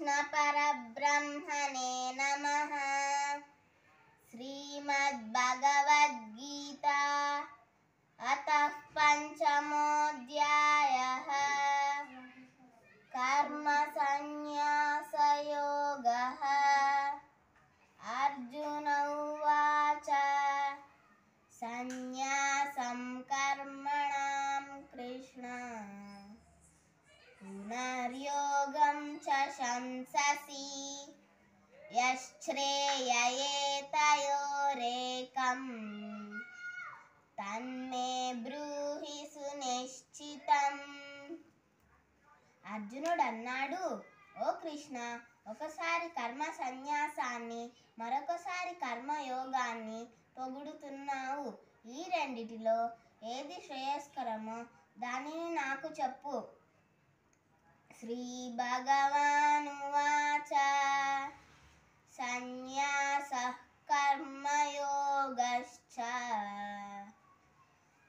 कृष्ण परब्रह्मणे नमः। श्रीमद्भगवद्गीता अतः पंचमोऽध्यायः। कर्मसन्न्यासयोगः। अर्जुन उवाच सन्न्यासं कर्मणां कृष्ण पुनर्योगं च शंससि यच्छ्रेययेतयोरेकम् तन्मे ब्रूहि సునిశ్చితం। అర్జునుడు అన్నాడు, ఓ కృష్ణ, ఒకసారి కర్మ సన్యాసాన్ని మరొకసారి కర్మయోగాన్ని పొగుడుతున్నావు. ఈ రెండిటిలో ఏది శ్రేయస్కరమో దానిని నాకు చెప్పు. శ్రీ భగవానువాచ సన్యాసః కర్మయోగశ్చ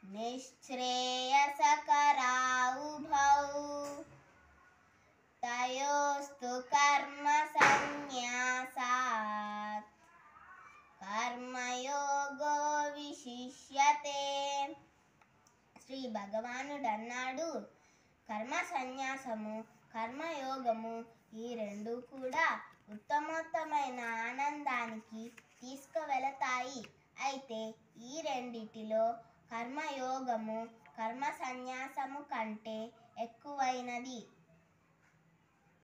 నిశ్శ్రేయసకరావుభౌ తయోస్తు కర్మ సన్యాసాత్ కర్మయోగో విశిష్యతే। శ్రీ భగవానుడు అన్నాడు, కర్మ సన్యాసము కర్మయోగము ఈ రెండు కూడా ఉత్తమోత్తమైన ఆనందానికి తీసుకువెళతాయి. అయితే ఈ రెండిటిలో కర్మయోగము కర్మ సన్యాసము కంటే ఎక్కువైనది.